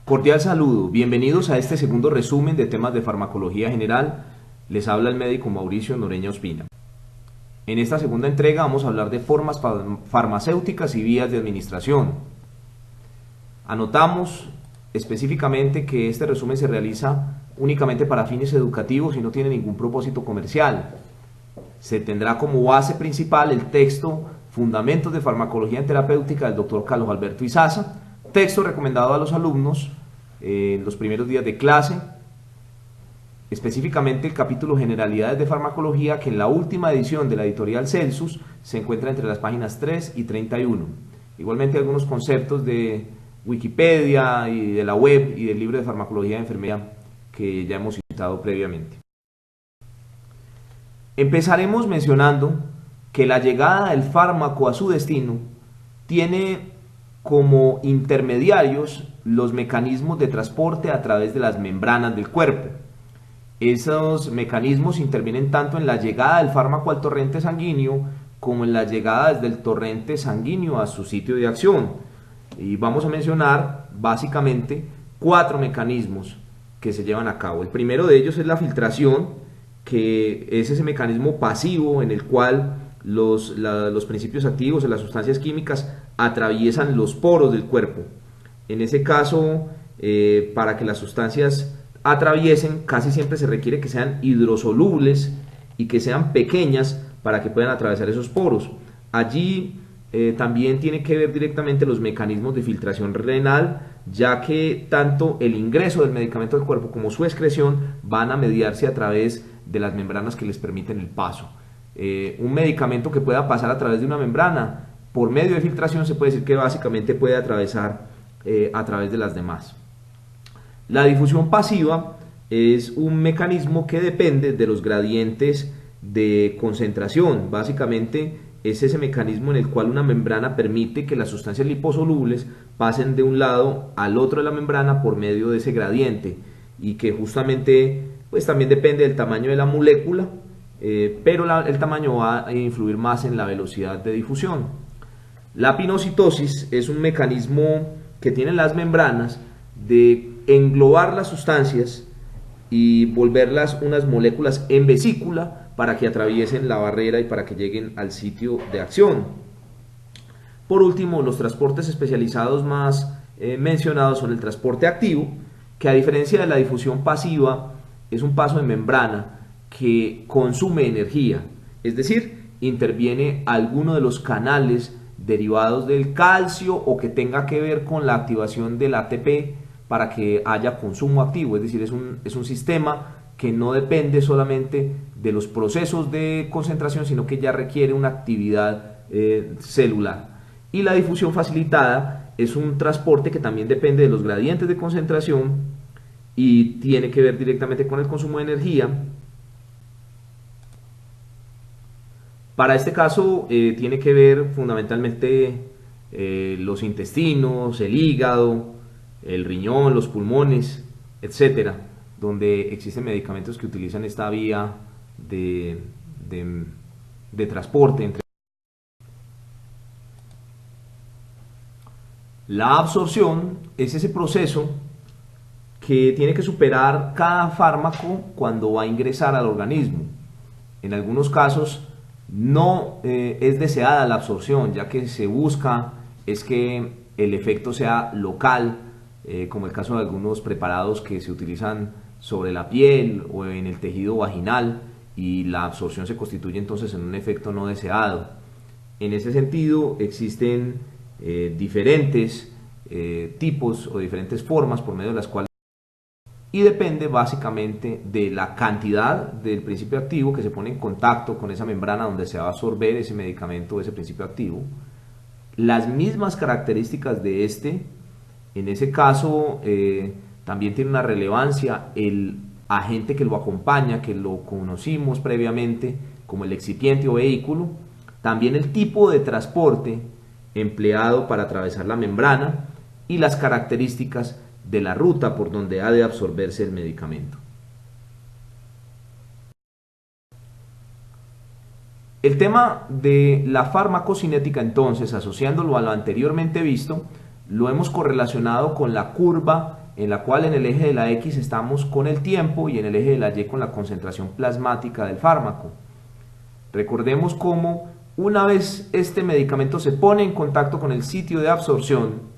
Cordial saludo, bienvenidos a este segundo resumen de temas de farmacología general. Les habla el médico Mauricio Noreña Ospina. En esta segunda entrega vamos a hablar de formas farmacéuticas y vías de administración. Anotamos específicamente que este resumen se realiza únicamente para fines educativos y no tiene ningún propósito comercial. Se tendrá como base principal el texto Fundamentos de Farmacología en Terapéutica del Dr. Carlos Alberto Izaza, texto recomendado a los alumnos en los primeros días de clase, específicamente el capítulo Generalidades de Farmacología, que en la última edición de la editorial Celsus se encuentra entre las páginas 3 y 31. Igualmente algunos conceptos de Wikipedia y de la web y del libro de farmacología de enfermería que ya hemos citado previamente. Empezaremos mencionando que la llegada del fármaco a su destino tiene como intermediarios los mecanismos de transporte a través de las membranas del cuerpo. Esos mecanismos intervienen tanto en la llegada del fármaco al torrente sanguíneo como en la llegada desde el torrente sanguíneo a su sitio de acción. Y vamos a mencionar básicamente 4 mecanismos que se llevan a cabo. El primero de ellos es la filtración, que es ese mecanismo pasivo en el cual los principios activos o las sustancias químicas atraviesan los poros del cuerpo. En ese caso, para que las sustancias atraviesen, casi siempre se requiere que sean hidrosolubles y que sean pequeñas para que puedan atravesar esos poros. Allí también tiene que ver directamente los mecanismos de filtración renal, ya que tanto el ingreso del medicamento al cuerpo como su excreción van a mediarse a través de las membranas que les permiten el paso. Un medicamento que pueda pasar a través de una membrana por medio de filtración se puede decir que básicamente puede atravesar a través de las demás. La difusión pasiva es un mecanismo que depende de los gradientes de concentración. Básicamente es ese mecanismo en el cual una membrana permite que las sustancias liposolubles pasen de un lado al otro de la membrana por medio de ese gradiente, y que justamente pues también depende del tamaño de la molécula, pero el tamaño va a influir más en la velocidad de difusión. La pinocitosis es un mecanismo que tienen las membranas de englobar las sustancias y volverlas unas moléculas en vesícula para que atraviesen la barrera y para que lleguen al sitio de acción. Por último, los transportes especializados más mencionados son el transporte activo, que a diferencia de la difusión pasiva es un paso de membrana que consume energía, es decir, interviene alguno de los canales derivados del calcio o que tenga que ver con la activación del ATP para que haya consumo activo, es decir, es un sistema que no depende solamente de los procesos de concentración, sino que ya requiere una actividad celular. Y la difusión facilitada es un transporte que también depende de los gradientes de concentración y tiene que ver directamente con el consumo de energía. Para este caso tiene que ver fundamentalmente los intestinos, el hígado, el riñón, los pulmones, etcétera, donde existen medicamentos que utilizan esta vía de transporte. La absorción es ese proceso que tiene que superar cada fármaco cuando va a ingresar al organismo. En algunos casos no es deseada la absorción, ya que se busca es que el efecto sea local, como el caso de algunos preparados que se utilizan sobre la piel o en el tejido vaginal, y la absorción se constituye entonces en un efecto no deseado. En ese sentido existen diferentes tipos o diferentes formas por medio de las cuales, y depende básicamente de la cantidad del principio activo que se pone en contacto con esa membrana donde se va a absorber ese medicamento o ese principio activo, las mismas características de en ese caso también tiene una relevancia el agente que lo acompaña, que lo conocimos previamente como el excipiente o vehículo, también el tipo de transporte empleado para atravesar la membrana y las características de la ruta por donde ha de absorberse el medicamento. El tema de la farmacocinética, entonces, asociándolo a lo anteriormente visto, lo hemos correlacionado con la curva en la cual en el eje de la X estamos con el tiempo y en el eje de la Y con la concentración plasmática del fármaco. Recordemos cómo una vez este medicamento se pone en contacto con el sitio de absorción,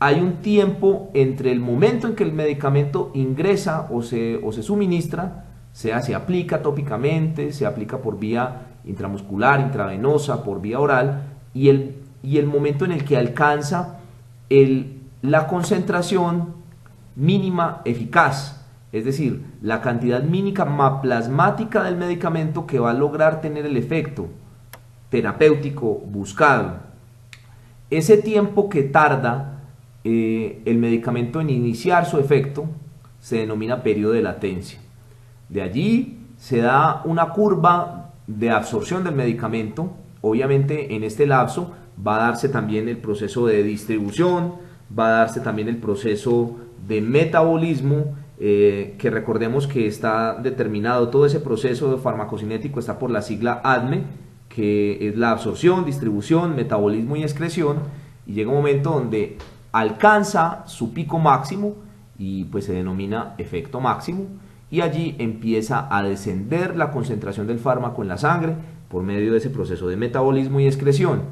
hay un tiempo entre el momento en que el medicamento ingresa o se suministra, sea se aplica tópicamente, se aplica por vía intramuscular, intravenosa, por vía oral, y el momento en el que alcanza la concentración mínima eficaz, es decir, la cantidad mínima plasmática del medicamento que va a lograr tener el efecto terapéutico buscado. Ese tiempo que tarda el medicamento en iniciar su efecto se denomina periodo de latencia. De allí se da una curva de absorción del medicamento. Obviamente en este lapso va a darse también el proceso de distribución, va a darse también el proceso de metabolismo, que recordemos que está determinado, todo ese proceso de farmacocinético está por la sigla ADME, que es la absorción, distribución, metabolismo y excreción, y llega un momento donde alcanza su pico máximo y pues se denomina efecto máximo, y allí empieza a descender la concentración del fármaco en la sangre por medio de ese proceso de metabolismo y excreción.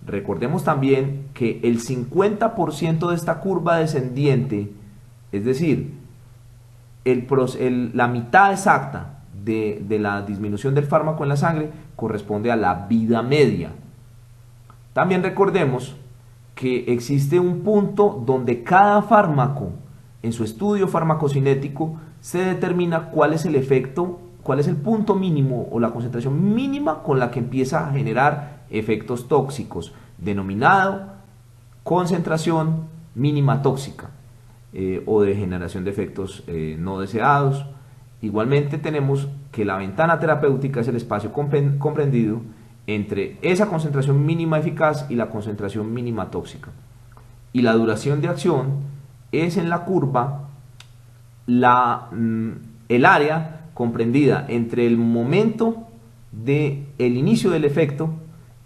Recordemos también que el 50% de esta curva descendiente, es decir, la mitad exacta de la disminución del fármaco en la sangre corresponde a la vida media. También recordemos que existe un punto donde cada fármaco en su estudio farmacocinético se determina cuál es el efecto, cuál es el punto mínimo o la concentración mínima con la que empieza a generar efectos tóxicos, denominado concentración mínima tóxica, o de generación de efectos no deseados. Igualmente tenemos que la ventana terapéutica es el espacio comprendido entre esa concentración mínima eficaz y la concentración mínima tóxica. Y la duración de acción es en la curva el área comprendida entre el momento del inicio del efecto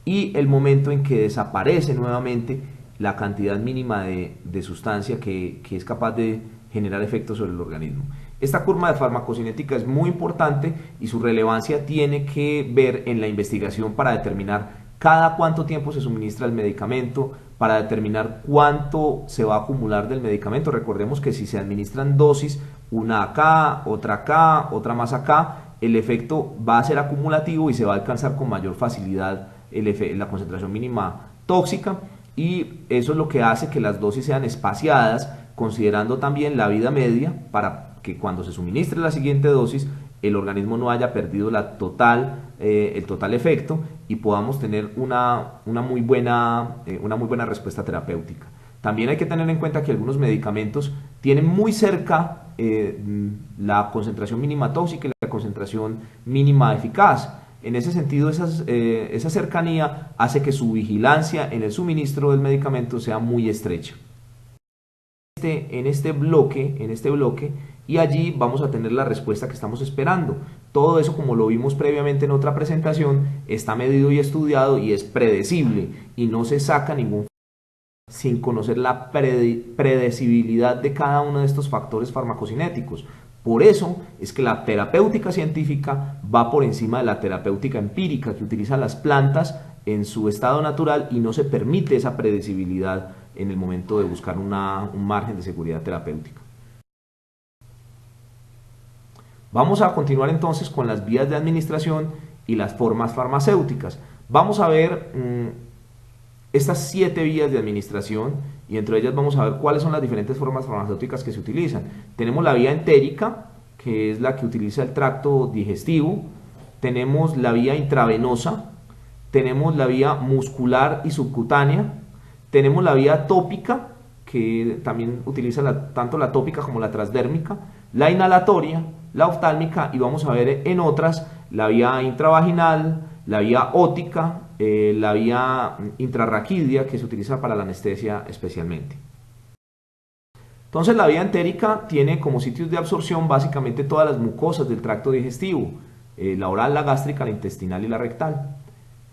y el momento en que desaparece nuevamente la cantidad mínima de sustancia que es capaz de generar efectos sobre el organismo. Esta curva de farmacocinética es muy importante y su relevancia tiene que ver en la investigación para determinar cada cuánto tiempo se suministra el medicamento, para determinar cuánto se va a acumular del medicamento. Recordemos que si se administran dosis, una acá, otra más acá, el efecto va a ser acumulativo y se va a alcanzar con mayor facilidad la concentración mínima tóxica, y eso es lo que hace que las dosis sean espaciadas, considerando también la vida media, para que cuando se suministre la siguiente dosis el organismo no haya perdido el total efecto y podamos tener una muy buena respuesta terapéutica. También hay que tener en cuenta que algunos medicamentos tienen muy cerca la concentración mínima tóxica y la concentración mínima eficaz. En ese sentido, esa cercanía hace que su vigilancia en el suministro del medicamento sea muy estrecha. En este bloque, y allí vamos a tener la respuesta que estamos esperando. Todo eso, como lo vimos previamente en otra presentación, está medido y estudiado y es predecible, y no se saca ningún sin conocer la predecibilidad de cada uno de estos factores farmacocinéticos. Por eso es que la terapéutica científica va por encima de la terapéutica empírica, que utiliza las plantas en su estado natural y no se permite esa predecibilidad en el momento de buscar un margen de seguridad terapéutica. Vamos a continuar entonces con las vías de administración y las formas farmacéuticas. Vamos a ver estas 7 vías de administración, y entre ellas vamos a ver cuáles son las diferentes formas farmacéuticas que se utilizan. Tenemos la vía entérica, que es la que utiliza el tracto digestivo. Tenemos la vía intravenosa, tenemos la vía muscular y subcutánea, tenemos la vía tópica, que también utiliza tanto la tópica como la transdérmica, la inhalatoria, la oftálmica, y vamos a ver en otras la vía intravaginal, la vía ótica, la vía intrarraquídea, que se utiliza para la anestesia especialmente. Entonces la vía entérica tiene como sitios de absorción básicamente todas las mucosas del tracto digestivo, la oral, la gástrica, la intestinal y la rectal.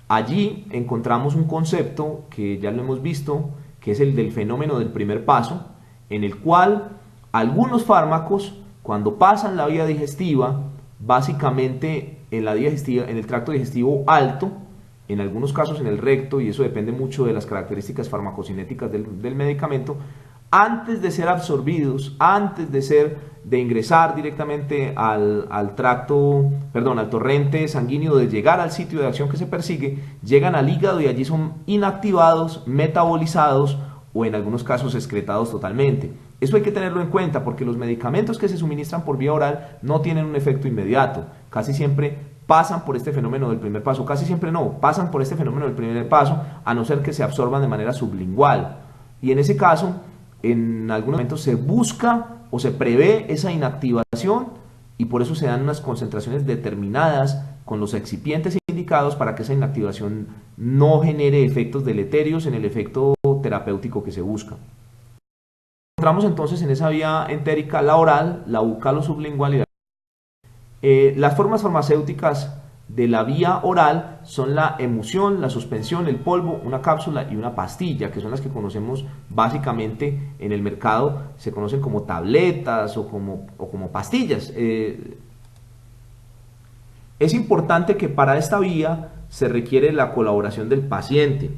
Allí encontramos un concepto que ya lo hemos visto, que es el del fenómeno del primer paso, en el cual Algunos fármacos, cuando pasan la vía digestiva, básicamente en el tracto digestivo alto, en algunos casos en el recto, y eso depende mucho de las características farmacocinéticas del medicamento, antes de ser absorbidos, de ingresar directamente al torrente sanguíneo, de llegar al sitio de acción que se persigue, llegan al hígado y allí son inactivados, metabolizados o en algunos casos excretados totalmente. Eso hay que tenerlo en cuenta porque los medicamentos que se suministran por vía oral no tienen un efecto inmediato. Casi siempre pasan por este fenómeno del primer paso, casi siempre no, pasan por este fenómeno del primer paso, a no ser que se absorban de manera sublingual. Y en ese caso, en algunos momentos se busca o se prevé esa inactivación y por eso se dan unas concentraciones determinadas con los excipientes indicados para que esa inactivación no genere efectos deleterios en el efecto terapéutico que se busca. Encontramos entonces en esa vía entérica la oral, la bucal o sublingual y las formas farmacéuticas de la vía oral son la emulsión, la suspensión, el polvo, una cápsula y una pastilla, que son las que conocemos básicamente en el mercado, se conocen como tabletas o como pastillas. Es importante que para esta vía se requiere la colaboración del paciente.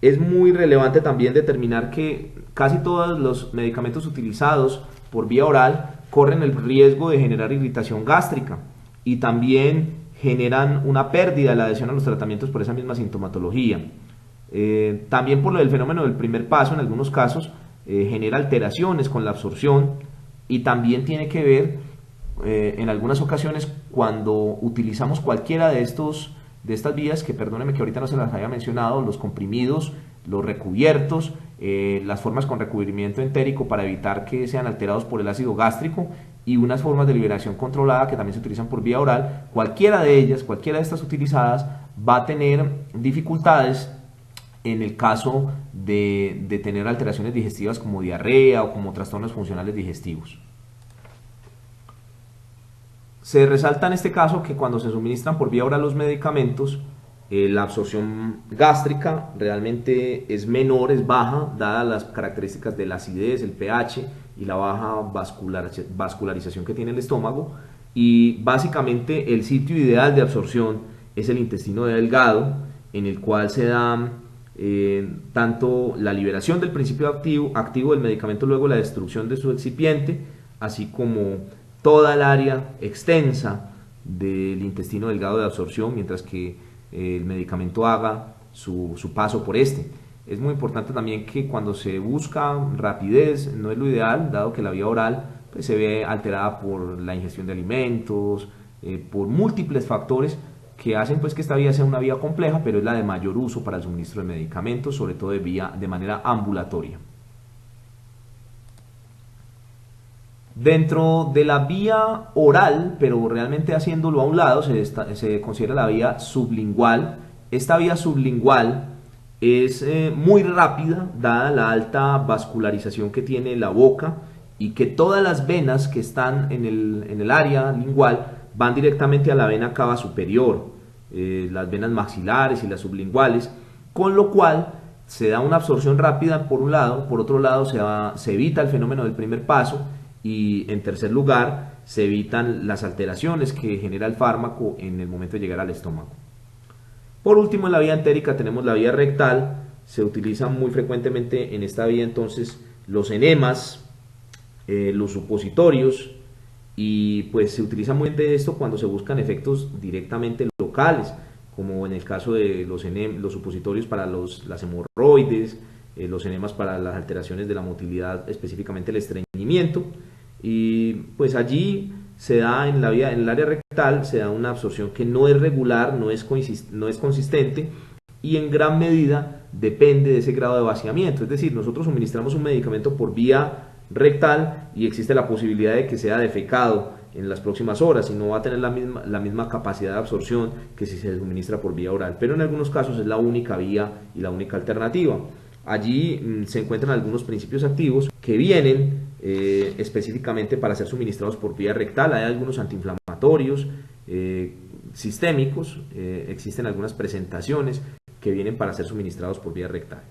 Es muy relevante también determinar que casi todos los medicamentos utilizados por vía oral corren el riesgo de generar irritación gástrica y también generan una pérdida de la adhesión a los tratamientos por esa misma sintomatología. También por lo del fenómeno del primer paso, en algunos casos, genera alteraciones con la absorción y también tiene que ver en algunas ocasiones cuando utilizamos cualquiera de estas vías, que perdóneme que ahorita no se las haya mencionado, los comprimidos, los recubiertos, las formas con recubrimiento entérico para evitar que sean alterados por el ácido gástrico y unas formas de liberación controlada que también se utilizan por vía oral. Cualquiera de estas utilizadas va a tener dificultades en el caso de tener alteraciones digestivas como diarrea o como trastornos funcionales digestivos. Se resalta en este caso que cuando se suministran por vía oral los medicamentos, la absorción gástrica realmente es menor, es baja, dadas las características de la acidez, el pH y la baja vascularización que tiene el estómago. Y básicamente el sitio ideal de absorción es el intestino delgado, en el cual se da tanto la liberación del principio activo del medicamento, luego la destrucción de su excipiente, así como toda el área extensa del intestino delgado de absorción, mientras que el medicamento haga su paso por este. Es muy importante también que cuando se busca rapidez, no es lo ideal, dado que la vía oral pues, se ve alterada por la ingestión de alimentos, por múltiples factores que hacen pues, que esta vía sea una vía compleja, pero es la de mayor uso para el suministro de medicamentos, sobre todo de manera ambulatoria. Dentro de la vía oral, pero realmente haciéndolo a un lado, se considera la vía sublingual. Esta vía sublingual es muy rápida, dada la alta vascularización que tiene la boca y que todas las venas que están en el área lingual van directamente a la vena cava superior, las venas maxilares y las sublinguales, con lo cual se da una absorción rápida por un lado, por otro lado se evita el fenómeno del primer paso y en tercer lugar se evitan las alteraciones que genera el fármaco en el momento de llegar al estómago. Por último, en la vía entérica tenemos la vía rectal. Se utilizan muy frecuentemente en esta vía entonces los enemas, los supositorios, y pues se utiliza muy bien esto cuando se buscan efectos directamente locales, como en el caso de los supositorios para las hemorroides, los enemas para las alteraciones de la motilidad, específicamente el estreñimiento, y pues allí se da en el área rectal, se da una absorción que no es regular, no es consistente y en gran medida depende de ese grado de vaciamiento. Es decir, nosotros suministramos un medicamento por vía rectal y existe la posibilidad de que sea defecado en las próximas horas y no va a tener la misma capacidad de absorción que si se suministra por vía oral, pero en algunos casos es la única vía y la única alternativa. Allí se encuentran algunos principios activos que vienen específicamente para ser suministrados por vía rectal. Hay algunos antiinflamatorios sistémicos, existen algunas presentaciones que vienen para ser suministrados por vía rectal.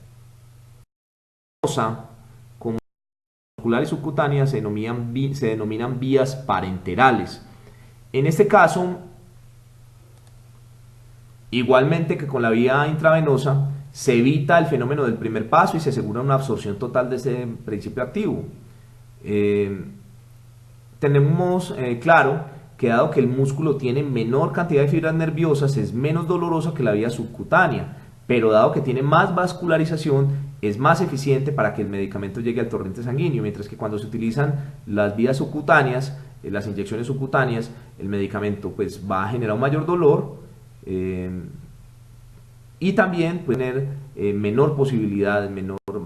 muscular y subcutánea se denominan vías parenterales. En este caso, igualmente que con la vía intravenosa, se evita el fenómeno del primer paso y se asegura una absorción total de ese principio activo. Tenemos claro que dado que el músculo tiene menor cantidad de fibras nerviosas, es menos doloroso que la vía subcutánea, pero dado que tiene más vascularización, es más eficiente para que el medicamento llegue al torrente sanguíneo, mientras que cuando se utilizan las vías subcutáneas, las inyecciones subcutáneas, el medicamento pues va a generar un mayor dolor y también puede tener menor posibilidad,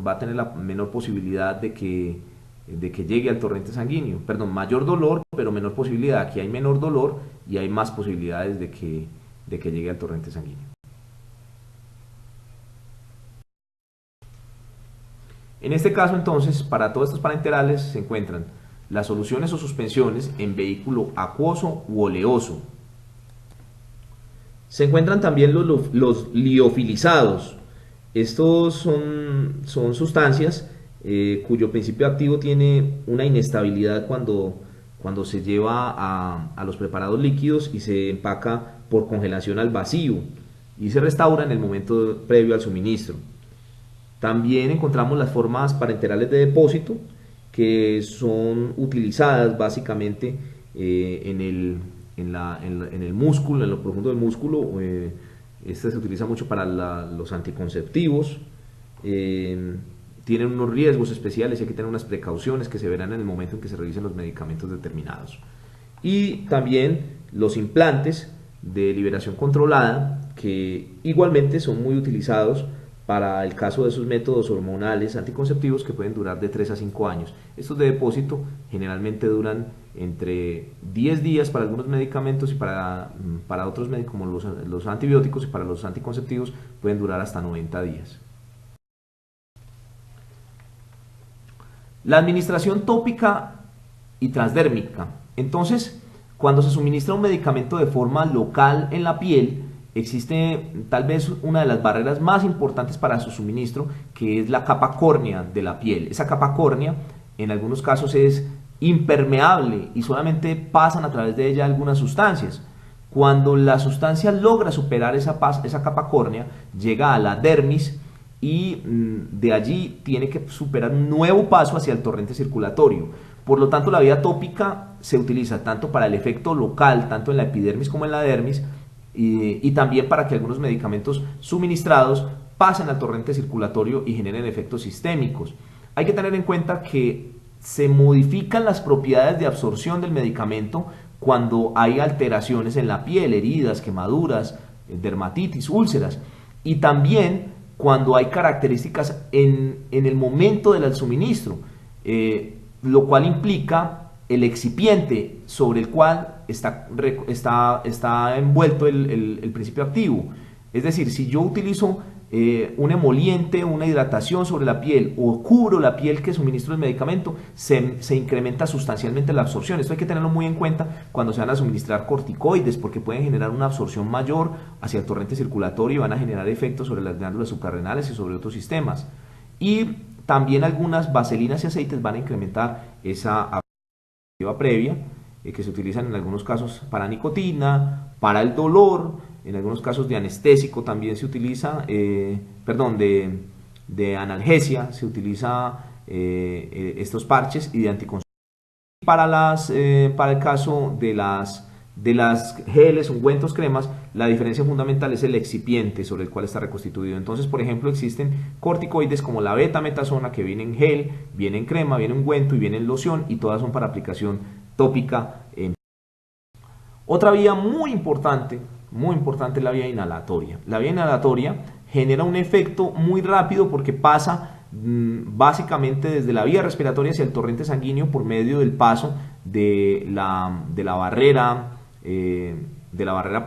va a tener la menor posibilidad de que llegue al torrente sanguíneo. Perdón, mayor dolor, pero menor posibilidad. Aquí hay menor dolor y hay más posibilidades de que llegue al torrente sanguíneo. En este caso, entonces, para todos estos parenterales se encuentran las soluciones o suspensiones en vehículo acuoso u oleoso. Se encuentran también los liofilizados. Estos son sustancias cuyo principio activo tiene una inestabilidad cuando se lleva a los preparados líquidos y se empaca por congelación al vacío y se restaura en el momento previo al suministro. También encontramos las formas parenterales de depósito, que son utilizadas básicamente en el músculo, en lo profundo del músculo. Esta se utiliza mucho para los anticonceptivos. Tienen unos riesgos especiales y hay que tener unas precauciones que se verán en el momento en que se revisen los medicamentos determinados. Y también los implantes de liberación controlada, que igualmente son muy utilizados para el caso de esos métodos hormonales anticonceptivos que pueden durar de 3 a 5 años. Estos de depósito generalmente duran entre 10 días para algunos medicamentos y para otros como los antibióticos, y para los anticonceptivos pueden durar hasta 90 días. La administración tópica y transdérmica. Entonces, cuando se suministra un medicamento de forma local en la piel, existe tal vez una de las barreras más importantes para su suministro, que es la capa córnea de la piel. Esa capa córnea en algunos casos es impermeable y solamente pasan a través de ella algunas sustancias. Cuando la sustancia logra superar esa capa córnea, llega a la dermis y de allí tiene que superar un nuevo paso hacia el torrente circulatorio. Por lo tanto, la vía tópica se utiliza tanto para el efecto local, tanto en la epidermis como en la dermis, y también para que algunos medicamentos suministrados pasen al torrente circulatorio y generen efectos sistémicos. Hay que tener en cuenta que se modifican las propiedades de absorción del medicamento cuando hay alteraciones en la piel, heridas, quemaduras, dermatitis, úlceras, y también cuando hay características en el momento del suministro, lo cual implica el excipiente sobre el cual está envuelto el principio activo. Es decir, si yo utilizo un emoliente, una hidratación sobre la piel o cubro la piel que suministro el medicamento, se incrementa sustancialmente la absorción. Esto hay que tenerlo muy en cuenta cuando se van a suministrar corticoides, porque pueden generar una absorción mayor hacia el torrente circulatorio y van a generar efectos sobre las glándulas suprarrenales y sobre otros sistemas. Y también algunas vaselinas y aceites van a incrementar esa absorción previa, que se utilizan en algunos casos para nicotina, para el dolor, en algunos casos de anestésico también se utiliza, de analgesia se utiliza estos parches, y de anticonceptivos. Para el caso de las geles, ungüentos, cremas, la diferencia fundamental es el excipiente sobre el cual está reconstituido. Entonces, por ejemplo, existen corticoides como la betametasona, que viene en gel, viene en crema, viene en ungüento y viene en loción, y todas son para aplicación tópica. Otra vía muy importante es la vía inhalatoria. La vía inhalatoria genera un efecto muy rápido porque pasa básicamente desde la vía respiratoria hacia el torrente sanguíneo por medio del paso de la barrera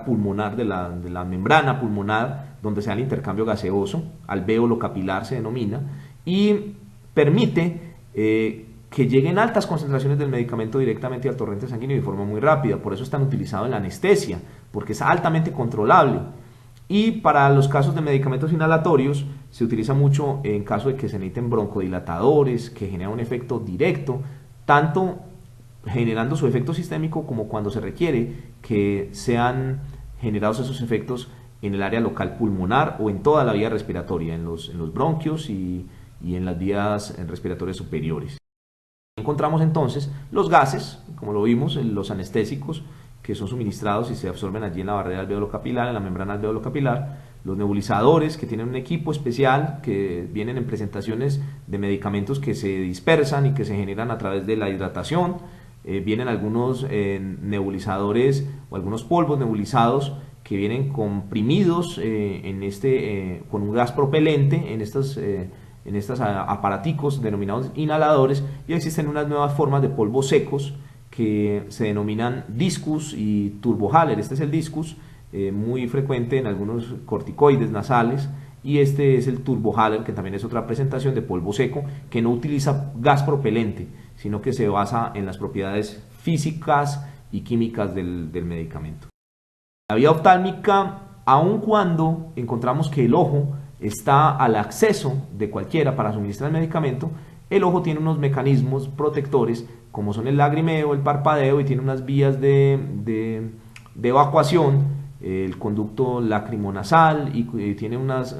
pulmonar, de la membrana pulmonar, donde se da el intercambio gaseoso, alvéolo capilar se denomina, y permite que lleguen altas concentraciones del medicamento directamente al torrente sanguíneo de forma muy rápida. Por eso están utilizados en la anestesia, porque es altamente controlable. Y para los casos de medicamentos inhalatorios se utiliza mucho en caso de que se necesiten broncodilatadores que generan un efecto directo, tanto generando su efecto sistémico como cuando se requiere que sean generados esos efectos en el área local pulmonar o en toda la vía respiratoria, en los bronquios y en las vías respiratorias superiores. Encontramos entonces los gases, como lo vimos, los anestésicos, que son suministrados y se absorben allí en la barrera alveolo capilar, en la membrana alveolo capilar, los nebulizadores, que tienen un equipo especial, que vienen en presentaciones de medicamentos que se dispersan y que se generan a través de la hidratación. Vienen algunos nebulizadores o algunos polvos nebulizados que vienen comprimidos con un gas propelente en estos aparaticos denominados inhaladores, y existen unas nuevas formas de polvos secos que se denominan discus y turbohaler. Este es el discus, muy frecuente en algunos corticoides nasales, y este es el turbohaler, que también es otra presentación de polvo seco que no utiliza gas propelente, sino que se basa en las propiedades físicas y químicas del medicamento. La vía oftálmica, aun cuando encontramos que el ojo está al acceso de cualquiera para suministrar el medicamento, el ojo tiene unos mecanismos protectores como son el lagrimeo, el parpadeo, y tiene unas vías de evacuación, el conducto lacrimonasal, y tiene unos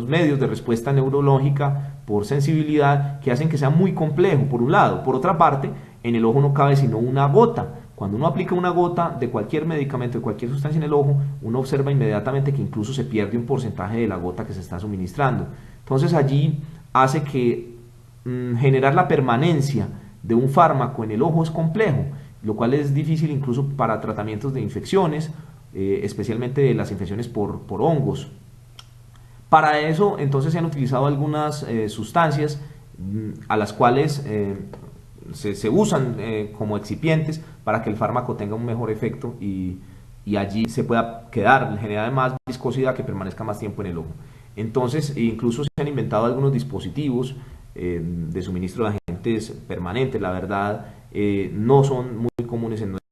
medios de respuesta neurológica por sensibilidad que hacen que sea muy complejo, por un lado. Por otra parte, en el ojo no cabe sino una gota. Cuando uno aplica una gota de cualquier medicamento, de cualquier sustancia en el ojo, uno observa inmediatamente que incluso se pierde un porcentaje de la gota que se está suministrando. Entonces allí hace que generar la permanencia de un fármaco en el ojo es complejo, lo cual es difícil incluso para tratamientos de infecciones, especialmente de las infecciones por hongos. Para eso entonces se han utilizado algunas sustancias a las cuales se usan como excipientes para que el fármaco tenga un mejor efecto y allí se pueda quedar, generar más viscosidad, que permanezca más tiempo en el ojo. Entonces incluso se han inventado algunos dispositivos de suministro de agentes permanentes. La verdad, no son muy comunes en nuestro.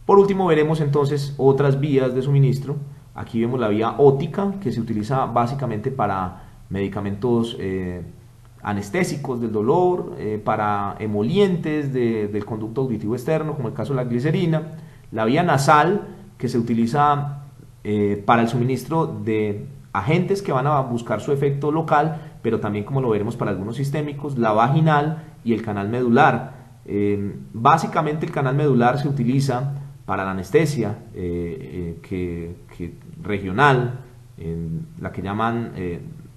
Por último, veremos entonces otras vías de suministro. Aquí vemos la vía óptica, que se utiliza básicamente para medicamentos anestésicos del dolor, para emolientes del conducto auditivo externo, como el caso de la glicerina. La vía nasal, que se utiliza para el suministro de agentes que van a buscar su efecto local, pero también, como lo veremos, para algunos sistémicos. La vaginal y el canal medular. Básicamente el canal medular se utiliza para la anestesia regional, la que llaman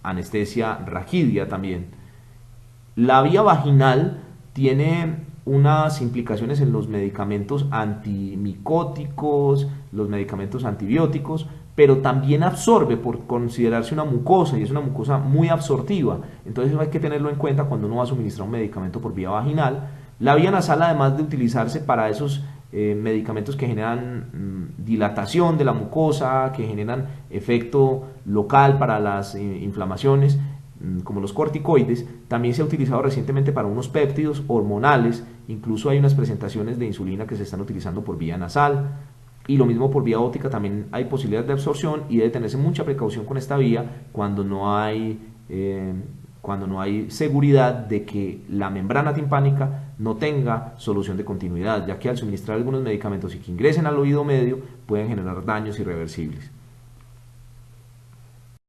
anestesia raquidia también. La vía vaginal tiene unas implicaciones en los medicamentos antimicóticos, los medicamentos antibióticos, pero también absorbe por considerarse una mucosa, y es una mucosa muy absortiva. Entonces hay que tenerlo en cuenta cuando uno va a suministrar un medicamento por vía vaginal. La vía nasal, además de utilizarse para esos medicamentos que generan dilatación de la mucosa, que generan efecto local para las inflamaciones, como los corticoides, también se ha utilizado recientemente para unos péptidos hormonales. Incluso hay unas presentaciones de insulina que se están utilizando por vía nasal, y lo mismo por vía óptica. También hay posibilidad de absorción, y debe tenerse mucha precaución con esta vía cuando no hay seguridad de que la membrana timpánica no tenga solución de continuidad, ya que al suministrar algunos medicamentos y que ingresen al oído medio pueden generar daños irreversibles.